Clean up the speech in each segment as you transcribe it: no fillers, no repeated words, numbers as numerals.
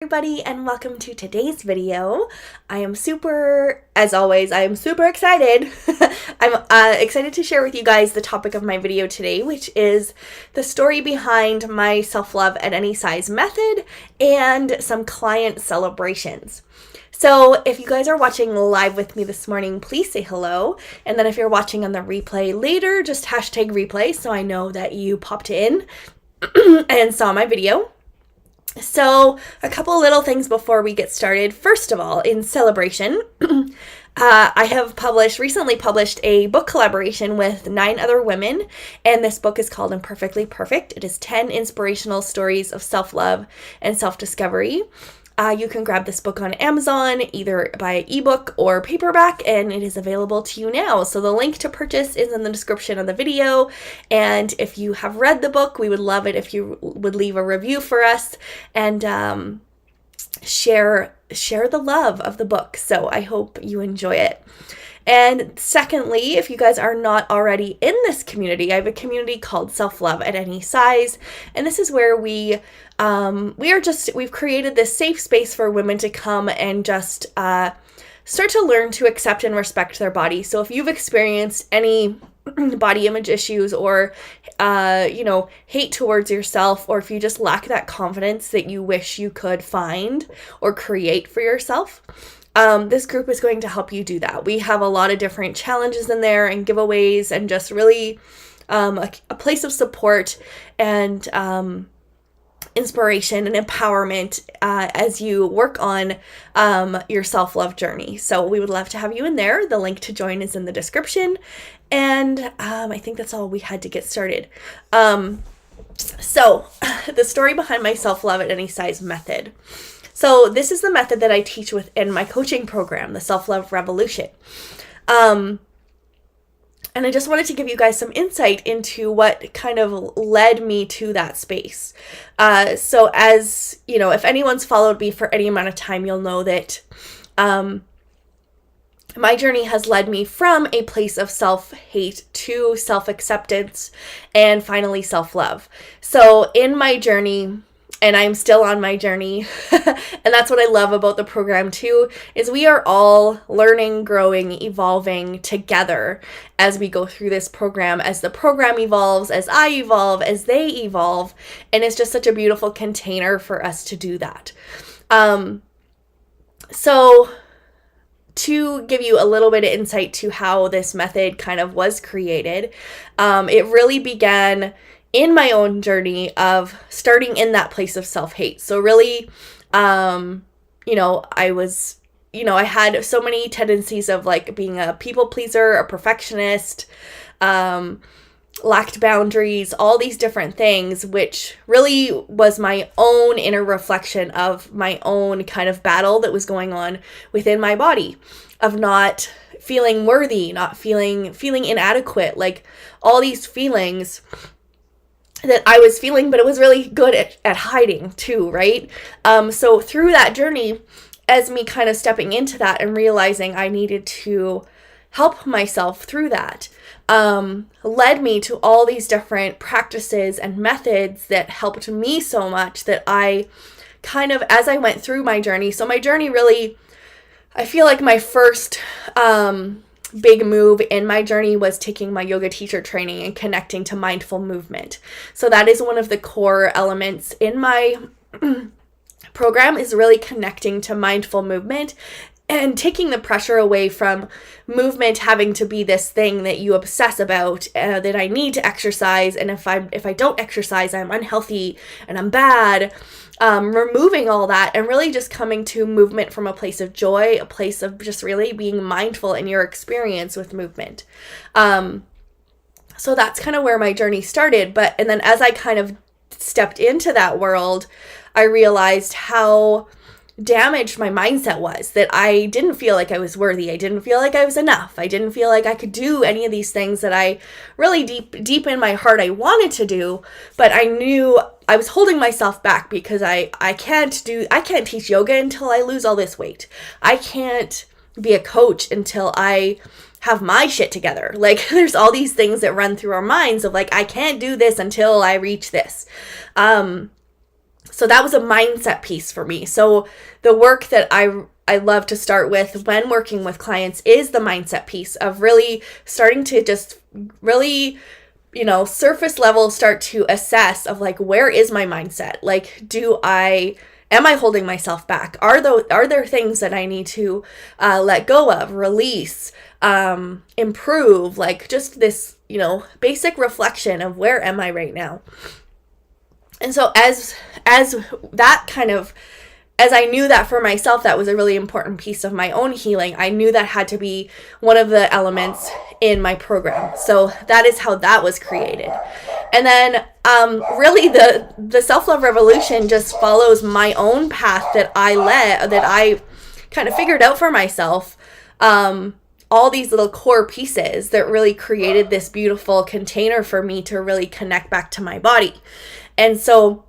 Everybody, and welcome to today's video. As always, I am super excited. I'm excited to share with you guys the topic of my video today, which is the story behind my self-love at any size method and some client celebrations. So if you guys are watching live with me this morning, please say hello. And then if you're watching on the replay later, just hashtag replay so I know that you popped in and saw my video. So a couple little things before we get started. First of all, in celebration, I have recently published a book collaboration with 9 other women, and this book is called Imperfectly Perfect. It is 10 inspirational stories of self-love and self-discovery. You can grab this book on Amazon, either by ebook or paperback, and it is available to you now. So the link to purchase is in the description of the video. And if you have read the book, we would love it if you would leave a review for us and share the love of the book. So I hope you enjoy it. And secondly, if you guys are not already in this community, I have a community called Self-Love at Any Size. And this is where we've created this safe space for women to come and just start to learn to accept and respect their body. So if you've experienced any body image issues or, hate towards yourself, or if you just lack that confidence that you wish you could find or create for yourself, this group is going to help you do that. We have a lot of different challenges in there and giveaways and just really a place of support and inspiration and empowerment as you work on your self-love journey. So we would love to have you in there. The link to join is in the description. And I think that's all we had to get started. So the story behind my self-love at any size method. So this is the method that I teach within my coaching program, the Self-Love Revolution. And I just wanted to give you guys some insight into what kind of led me to that space. So as, if anyone's followed me for any amount of time, you'll know that my journey has led me from a place of self-hate to self-acceptance and finally self-love. So in my journey, and I'm still on my journey, and that's what I love about the program too, is we are all learning, growing, evolving together as we go through this program, as the program evolves, as I evolve, as they evolve, and it's just such a beautiful container for us to do that. So to give you a little bit of insight to how this method kind of was created, it really began in my own journey of starting in that place of self-hate. So really, I had so many tendencies of like being a people pleaser, a perfectionist, lacked boundaries, all these different things, which really was my own inner reflection of my own kind of battle that was going on within my body, of not feeling worthy, not feeling inadequate, like all these feelings that I was feeling, but it was really good at hiding too, right? So through that journey, as me kind of stepping into that and realizing I needed to help myself through that, led me to all these different practices and methods that helped me so much that I kind of, as I went through my journey, so my journey really, I feel like my first big move in my journey was taking my yoga teacher training and connecting to mindful movement. So that is one of the core elements in my program, is really connecting to mindful movement and taking the pressure away from movement having to be this thing that you obsess about, that I need to exercise, and if I don't exercise, I'm unhealthy and I'm bad. Removing all that and really just coming to movement from a place of joy, a place of just really being mindful in your experience with movement. So that's kind of where my journey started. And then as I kind of stepped into that world, I realized how damaged my mindset was, that I didn't feel like I was worthy. I didn't feel like I was enough. I didn't feel like I could do any of these things that I really deep in my heart I wanted to do, but I knew I was holding myself back because I can't teach yoga until I lose all this weight. I can't be a coach until I have my shit together. Like, there's all these things that run through our minds of like, I can't do this until I reach this. So that was a mindset piece for me. So the work that I love to start with when working with clients is the mindset piece of really starting to just really, surface level start to assess of like, where is my mindset? Like, am I holding myself back? Are there things that I need to let go of, release, improve? Like just this, basic reflection of where am I right now? And so as I knew that for myself, that was a really important piece of my own healing. I knew that had to be one of the elements in my program. So that is how that was created. And then really the self-love revolution just follows my own path that I kind of figured out for myself. All these little core pieces that really created this beautiful container for me to really connect back to my body. And so,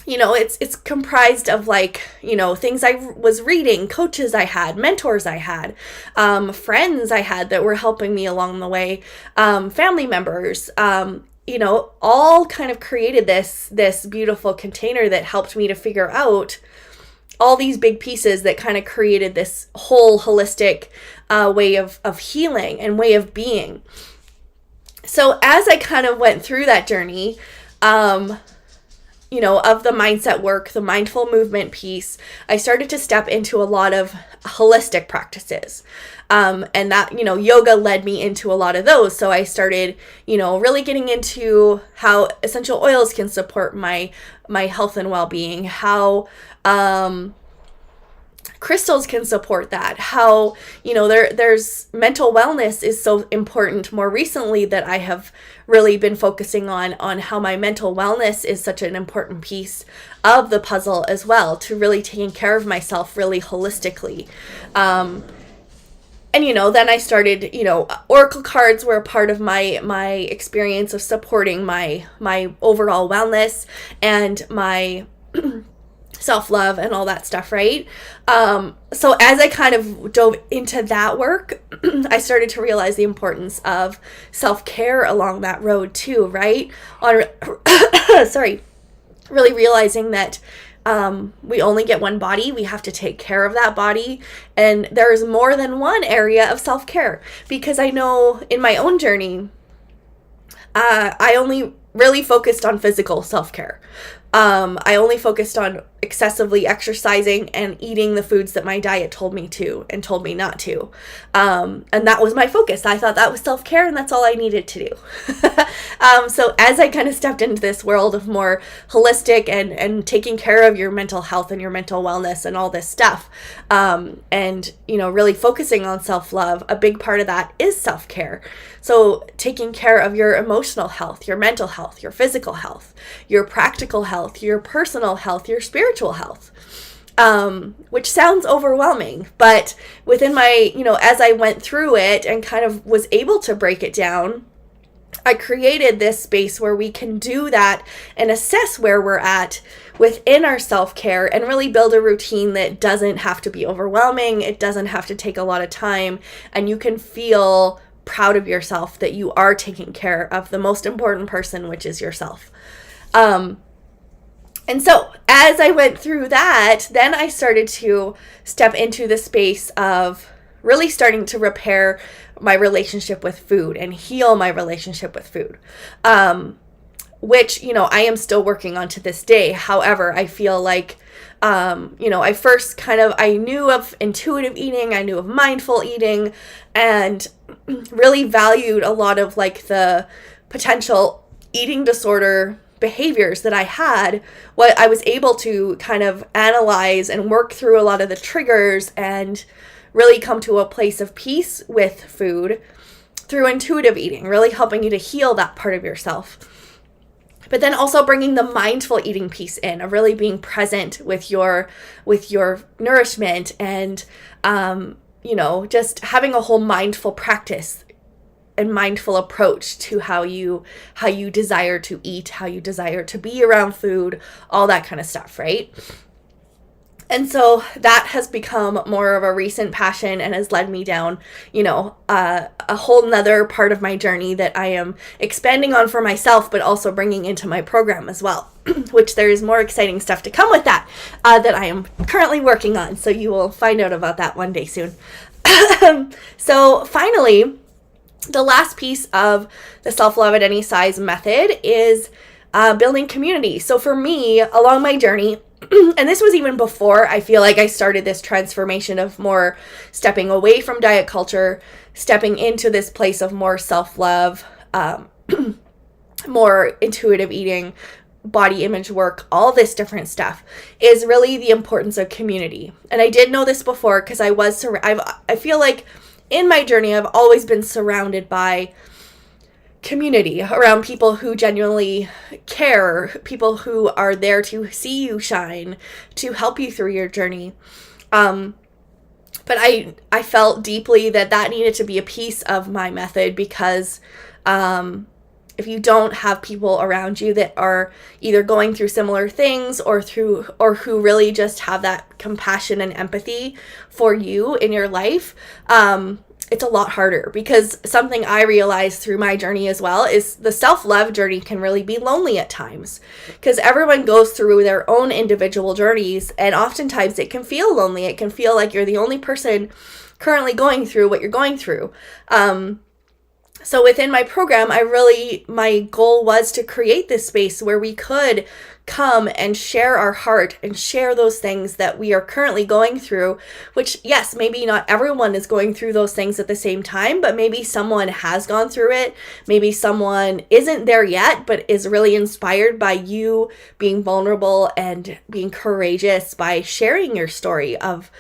it's comprised of like, things I was reading, coaches I had, mentors I had, friends I had that were helping me along the way, family members, all kind of created this beautiful container that helped me to figure out all these big pieces that kind of created this whole holistic way of healing and way of being. So as I kind of went through that journey, of the mindset work, the mindful movement piece, I started to step into a lot of holistic practices. And that, yoga led me into a lot of those. So I started, really getting into how essential oils can support my health and well-being, how, crystals can support that, how, there's mental wellness is so important more recently that I have really been focusing on how my mental wellness is such an important piece of the puzzle as well, to really taking care of myself really holistically. And, then I started, oracle cards were a part of my experience of supporting my overall wellness and my self-love and all that stuff, right? So as I kind of dove into that work, I started to realize the importance of self-care along that road too, right? Really realizing that we only get one body. We have to take care of that body. And there's more than one area of self-care, because I know in my own journey, I only really focused on physical self-care. I only focused on excessively exercising and eating the foods that my diet told me to and told me not to. And that was my focus. I thought that was self-care and that's all I needed to do. So as I kind of stepped into this world of more holistic and taking care of your mental health and your mental wellness and all this stuff, and, really focusing on self-love, a big part of that is self-care. So taking care of your emotional health, your mental health, your physical health, your practical health, your personal health, your spiritual health, which sounds overwhelming, but within my, as I went through it and kind of was able to break it down, I created this space where we can do that and assess where we're at within our self-care and really build a routine that doesn't have to be overwhelming. It doesn't have to take a lot of time, and you can feel proud of yourself that you are taking care of the most important person, which is yourself. And so as I went through that, then I started to step into the space of really starting to repair my relationship with food and heal my relationship with food, which, I am still working on to this day. However, I feel like, I first I knew of intuitive eating, I knew of mindful eating, and really valued a lot of like the potential eating disorder behaviors that I had. What I was able to kind of analyze and work through a lot of the triggers and really come to a place of peace with food through intuitive eating, really helping you to heal that part of yourself. But then also bringing the mindful eating piece in, of really being present with your nourishment and, just having a whole mindful practice and mindful approach to how you desire to eat, how you desire to be around food, all that kind of stuff, right? And so that has become more of a recent passion and has led me down, a whole nother part of my journey that I am expanding on for myself, but also bringing into my program as well, which there is more exciting stuff to come with that I am currently working on. So you will find out about that one day soon. So finally, the last piece of the self-love at any size method is building community. So for me, along my journey, and this was even before I feel like I started this transformation of more stepping away from diet culture, stepping into this place of more self-love, more intuitive eating, body image work, all this different stuff, is really the importance of community. And I did know this before because I feel like in my journey I've always been surrounded by community, around people who genuinely care, people who are there to see you shine, to help you through your journey. But I felt deeply that needed to be a piece of my method, because if you don't have people around you that are either going through similar things or who really just have that compassion and empathy for you in your life, it's a lot harder. Because something I realized through my journey as well is the self-love journey can really be lonely at times, because everyone goes through their own individual journeys, and oftentimes it can feel lonely. It can feel like you're the only person currently going through what you're going through. So within my program, my goal was to create this space where we could come and share our heart and share those things that we are currently going through, which, yes, maybe not everyone is going through those things at the same time, but maybe someone has gone through it. Maybe someone isn't there yet, but is really inspired by you being vulnerable and being courageous by sharing your story of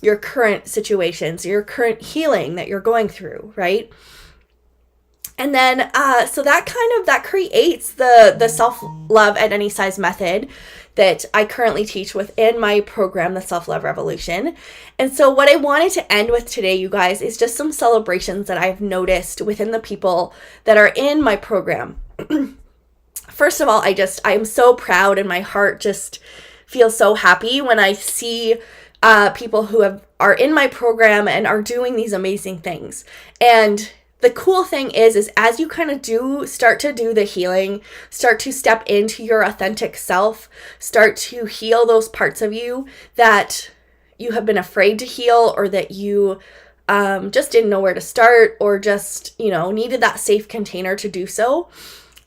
your current situations, your current healing that you're going through, right? And then, so that creates the self-love at any size method that I currently teach within my program, the Self-Love Revolution. And so what I wanted to end with today, you guys, is just some celebrations that I've noticed within the people that are in my program. First of all, I am so proud, and my heart just feels so happy when I see people who are in my program and are doing these amazing things. And the cool thing is as you kind of start to do the healing, start to step into your authentic self, start to heal those parts of you that you have been afraid to heal, or that you just didn't know where to start, or just, needed that safe container to do so.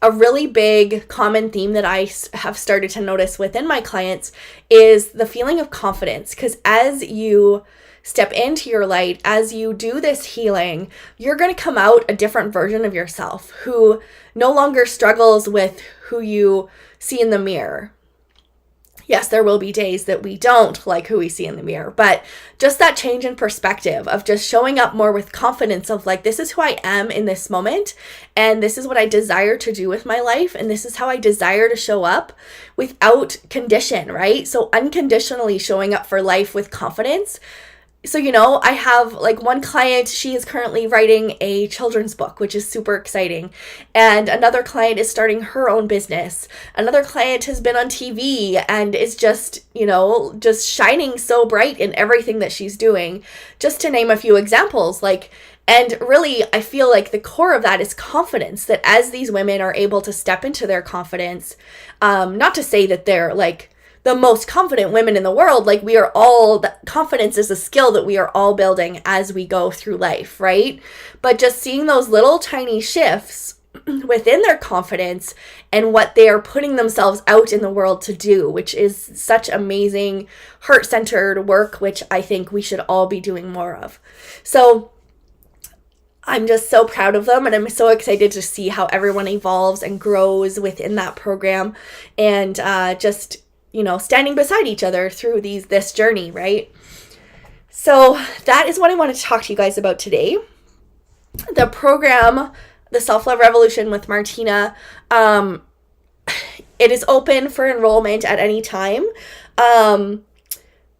A really big common theme that I have started to notice within my clients is the feeling of confidence, because as you step into your light, as you do this healing, you're going to come out a different version of yourself who no longer struggles with who you see in the mirror. Yes, there will be days that we don't like who we see in the mirror, but just that change in perspective of just showing up more with confidence of like, this is who I am in this moment, and this is what I desire to do with my life, and this is how I desire to show up without condition, right? So unconditionally showing up for life with confidence. So, I have one client, she is currently writing a children's book, which is super exciting. And another client is starting her own business. Another client has been on TV and is just shining so bright in everything that she's doing, just to name a few examples. And really, I feel like the core of that is confidence, that as these women are able to step into their confidence, not to say that they're the most confident women in the world, confidence is a skill that we are all building as we go through life, right? But just seeing those little tiny shifts within their confidence and what they are putting themselves out in the world to do, which is such amazing heart-centered work, which I think we should all be doing more of. So I'm just so proud of them, and I'm so excited to see how everyone evolves and grows within that program, and just standing beside each other through this journey, right? So that is what I wanted to talk to you guys about today. The program, the Self-Love Revolution with Martina, it is open for enrollment at any time. The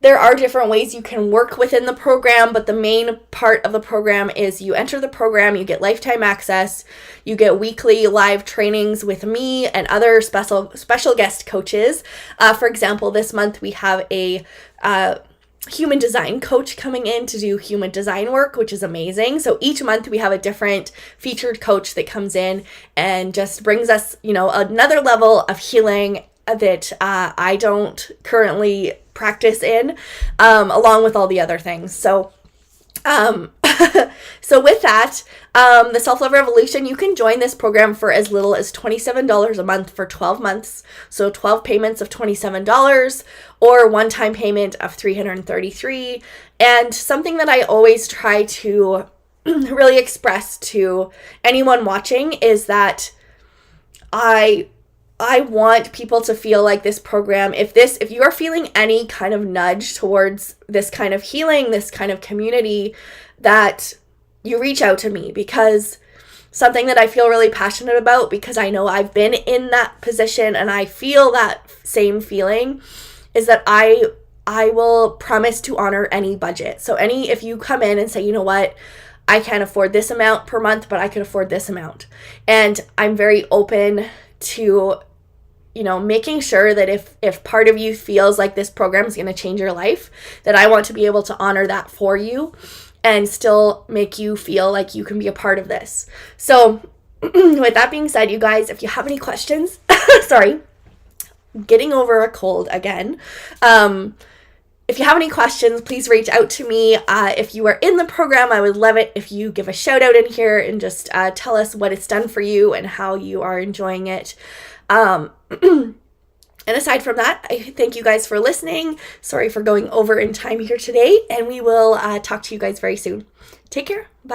There are different ways you can work within the program, but the main part of the program is you enter the program, you get lifetime access, you get weekly live trainings with me and other special guest coaches. For example, this month we have a human design coach coming in to do human design work, which is amazing. So each month we have a different featured coach that comes in and just brings us, another level of healing that I don't currently practice in, along with all the other things. So so with that, the Self-Love Revolution, you can join this program for as little as $27 a month for 12 months. So 12 payments of $27 or one-time payment of $333. And something that I always try to really express to anyone watching is that I want people to feel like this program, if you are feeling any kind of nudge towards this kind of healing, this kind of community, that you reach out to me, because something that I feel really passionate about, because I know I've been in that position and I feel that same feeling, is that I will promise to honor any budget. So if you come in and say, you know what, I can't afford this amount per month, but I could afford this amount. And I'm very open to, making sure that if part of you feels like this program is going to change your life, that I want to be able to honor that for you and still make you feel like you can be a part of this. So with that being said, you guys, if you have any questions, sorry, getting over a cold again. If you have any questions, please reach out to me. If you are in the program, I would love it if you give a shout out in here and just tell us what it's done for you and how you are enjoying it. And aside from that, I thank you guys for listening. Sorry for going over in time here today, and we will talk to you guys very soon. Take care. Bye.